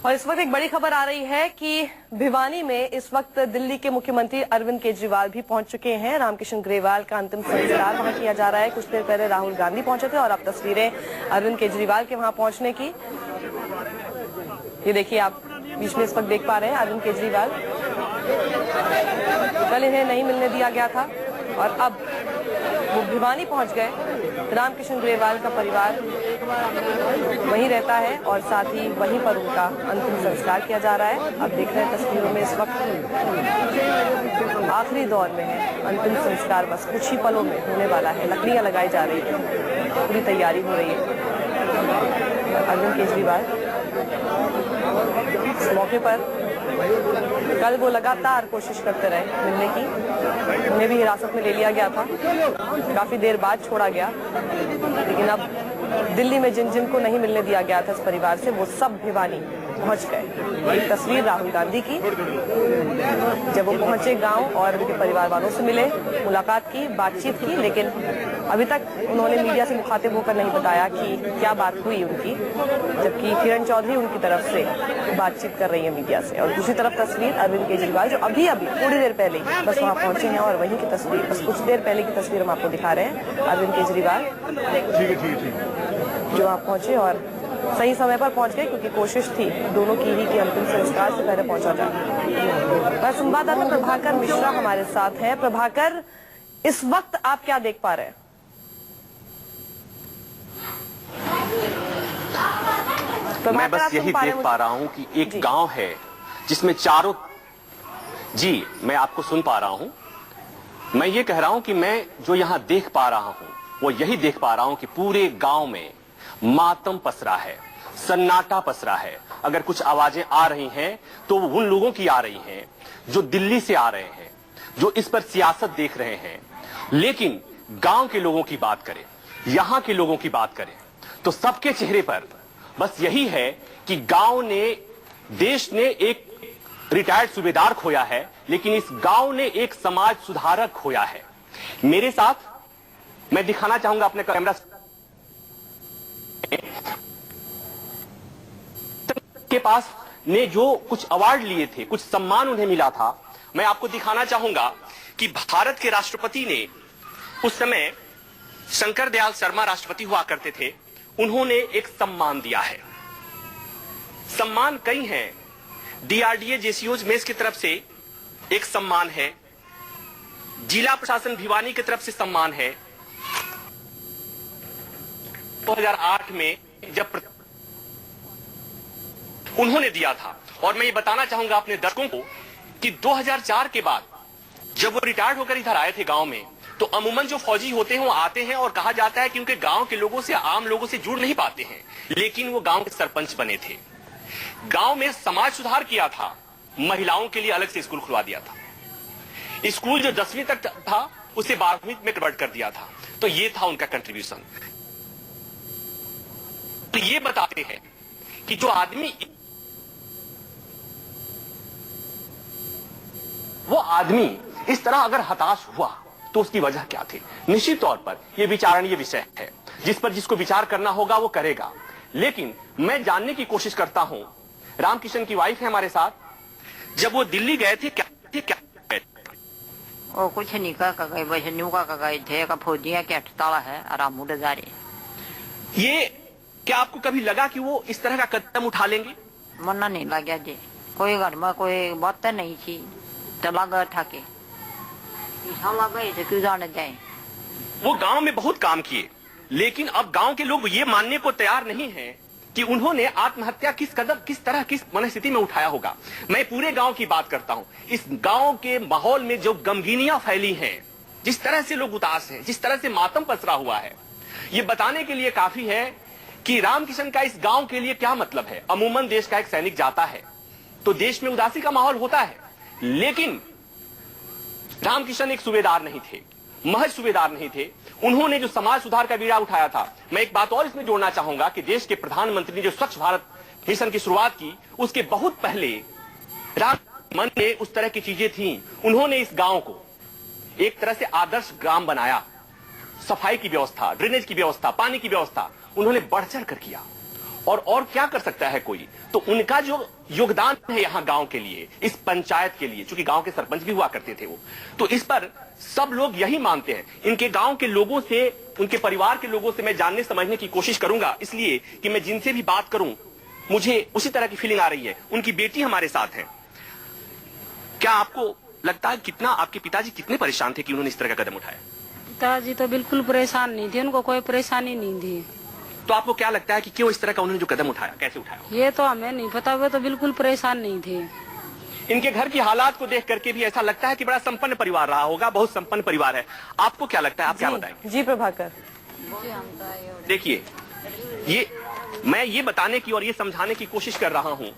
और इस वक्त एक बड़ी खबर आ रही है कि भिवानी में इस वक्त दिल्ली के मुख्यमंत्री अरविंद केजरीवाल भी पहुंच चुके हैं। रामकिशन ग्रेवाल का अंतिम संस्कार वहां किया जा रहा है। कुछ देर पहले राहुल गांधी पहुंचे थे और अब तस्वीरें अरविंद केजरीवाल के वहां पहुंचने की, ये देखिए आप बीच में इस वक्त देख पा रहे हैं अरविंद केजरीवाल। कल इन्हें नहीं मिलने दिया गया था और अब वो भिवानी पहुंच गए। रामकिशन ग्रेवाल का परिवार वहीं रहता है और साथ ही वहीं पर उनका अंतिम संस्कार किया जा रहा है। अब देख रहे हैं तस्वीरों में इस वक्त आखिरी दौर में है अंतिम संस्कार, बस कुछ ही पलों में होने वाला है। लकड़ियां लगाई जा रही है, पूरी तैयारी हो रही है। अरविंद केजरीवाल इस मौके पर कल वो लगातार कोशिश करते रहे मिलने की, उन्हें भी हिरासत में ले लिया गया था, काफी देर बाद छोड़ा गया, लेकिन अब दिल्ली में जिन जिन को नहीं मिलने दिया गया था इस परिवार से, वो सब भिवानी पहुंच गए। एक तस्वीर राहुल गांधी की, जब वो पहुंचे गांव और उनके परिवार वालों से मिले, मुलाकात की, बातचीत की, लेकिन अभी तक उन्होंने मीडिया से मुखातिब होकर नहीं बताया कि क्या बात हुई उनकी, जबकि किरण चौधरी उनकी तरफ से बातचीत कर रही है मीडिया से। और दूसरी तरफ तस्वीर अरविंद केजरीवाल जो अभी थोड़ी देर पहले बस वहां पहुंचे हैं और वहीं की तस्वीर, बस कुछ देर पहले की तस्वीर हम आपको दिखा रहे हैं। अरविंद केजरीवाल जो वहां पहुंचे और सही समय पर पहुंच गए, क्योंकि कोशिश थी दोनों की ही कि अंतिम संस्कार से पहले पहुंचा जाए। संवाददाता प्रभाकर मिश्रा हमारे साथ है। प्रभाकर, इस वक्त आप क्या देख पा रहे हैं? मैं बस यही देख पा रहा हूं कि एक गांव है जिसमें चारों, जी मैं आपको सुन पा रहा हूं। मैं ये कह रहा हूं कि मैं जो यहां देख पा रहा हूं वो यही देख पा रहा हूं कि पूरे गांव में मातम पसरा है, सन्नाटा पसरा है। अगर कुछ आवाजें आ रही हैं तो वो उन लोगों की आ रही हैं जो दिल्ली से आ रहे हैं, जो इस पर सियासत देख रहे हैं। लेकिन गांव के लोगों की बात करें, यहां के लोगों की बात करें, तो सबके चेहरे पर बस यही है कि गांव ने, देश ने एक रिटायर्ड सूबेदार खोया है, लेकिन इस गांव ने एक समाज सुधारक खोया है। मेरे साथ मैं दिखाना चाहूंगा अपने कैमरा के पास ने जो कुछ अवार्ड लिए थे, कुछ सम्मान उन्हें मिला था। मैं आपको दिखाना चाहूंगा कि भारत के राष्ट्रपति ने उस समय शंकर दयाल शर्मा राष्ट्रपति हुआ करते थे, उन्होंने एक सम्मान दिया है। सम्मान कई हैं, डीआरडीए जेसीओ मेस की तरफ से एक सम्मान है, जिला प्रशासन भिवानी की तरफ से सम्मान है। 2008 में जब उन्होंने दिया था। और मैं ये बताना चाहूंगा अपने दर्शकों को कि 2004 के बाद जब वो रिटायर्ड होकर इधर आए थे गांव में, तो अमूमन जो फौजी होते हैं वो आते हैं और कहा जाता है कि उनके गांव के लोगों से, आम लोगों से जुड़ नहीं पाते हैं, लेकिन वो गांव के सरपंच बने थे। गांव में समाज सुधार किया था, महिलाओं के लिए अलग से स्कूल खुलवा दिया था, स्कूल जो 10वीं तक था उसे 12वीं में कन्वर्ट कर दिया था। तो ये था उनका कंट्रीब्यूशन। तो ये बताते हैं कि जो आदमी, वो आदमी इस तरह अगर हताश हुआ तो उसकी वजह क्या थी। निश्चित तौर पर यह विचारणीय विषय है, जिस पर जिसको विचार करना होगा वो करेगा। लेकिन मैं जानने की कोशिश करता हूं, रामकिशन की वाइफ है हमारे साथ, जब वो दिल्ली गए थे क्या वो कुछ नहीं का गए, बस न्यूका का गए थे का फौजिया के अटताला है आराम उड़ारे। ये क्या आपको कभी लगा कि वो इस तरह का कदम उठा लेंगे? मना नहीं लगा जी, कोई घर में कोई बात नहीं थी, चला गया था के गए थे, क्यों जाने जाए। वो गांव में बहुत काम किए, लेकिन अब गांव के लोग ये मानने को तैयार नहीं हैं कि उन्होंने आत्महत्या किस तरह किस मनस्थिति में उठाया होगा। मैं पूरे गांव की बात करता हूं। इस गांव के माहौल में जो गमगीनियां फैली हैं, जिस तरह से लोग उदास हैं, जिस तरह से मातम पसरा हुआ है, ये बताने के लिए काफी है कि रामकिशन का इस गांव के लिए क्या मतलब है। अमूमन देश का एक सैनिक जाता है तो देश में उदासी का माहौल होता है, लेकिन रामकिशन एक सूबेदार नहीं थे, महज सूबेदार नहीं थे। उन्होंने जो समाज सुधार का बीड़ा उठाया था। मैं एक बात और इसमें जोड़ना चाहूंगा कि देश के प्रधानमंत्री ने जो स्वच्छ भारत मिशन की शुरुआत की, उसके बहुत पहले राममन ने उस तरह की चीजें थी। उन्होंने इस गांव को एक तरह से आदर्श ग्राम बनाया। सफाई की व्यवस्था, ड्रेनेज की व्यवस्था, पानी की व्यवस्था उन्होंने बढ़ चढ़ कर किया। और क्या कर सकता है कोई? तो उनका जो योगदान है यहाँ गांव के लिए, इस पंचायत के लिए, चूंकि गांव के सरपंच भी हुआ करते थे वो, तो इस पर सब लोग यही मानते हैं। इनके गांव के लोगों से, उनके परिवार के लोगों से मैं जानने समझने की कोशिश करूंगा, इसलिए कि मैं जिनसे भी बात करूं मुझे उसी तरह की फीलिंग आ रही है। उनकी बेटी हमारे साथ है। क्या आपको लगता है कितना आपके पिताजी कितने परेशान थे कि उन्होंने इस तरह का कदम उठाया? पिताजी तो बिल्कुल परेशान नहीं थे, उनको कोई परेशानी नहीं थी। तो आपको क्या लगता है कि क्यों इस तरह का उन्होंने जो कदम उठाया, कैसे उठाया? ये तो हमें नहीं पता, वो तो बिल्कुल परेशान नहीं थे। इनके घर की हालात को देख करके भी ऐसा लगता है कि बड़ा संपन्न परिवार रहा होगा, बहुत संपन्न परिवार है। आपको क्या लगता है, आप क्या बताएंगे? जी प्रभाकर, देखिए, मैं ये बताने की और ये समझाने की कोशिश कर रहा हूं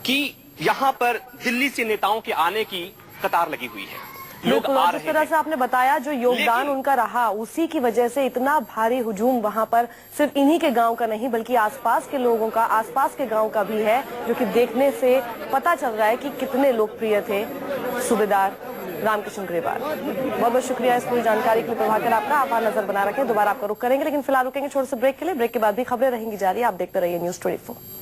कि यहाँ पर दिल्ली से नेताओं के आने की कतार लगी हुई है। लोग आ जिस रहे तरह हैं। से आपने बताया जो योगदान उनका रहा, उसी की वजह से इतना भारी हुजूम वहां पर सिर्फ इन्हीं के गांव का नहीं बल्कि आसपास के लोगों का, आसपास के गांव का भी है, जो कि देखने से पता चल रहा है कि कितने लोकप्रिय थे सूबेदार रामकिशन ग्रेवाल। बहुत बहुत शुक्रिया इस पूरी जानकारी के लिए प्रभाकर आपका। आप नजर बना रखें, दोबारा आपका रुख करेंगे, लेकिन फिलहाल रुकेंगे छोटे से ब्रेक के लिए। ब्रेक के बाद भी खबरें रहेंगी जारी। आप देखते रहिए News 24।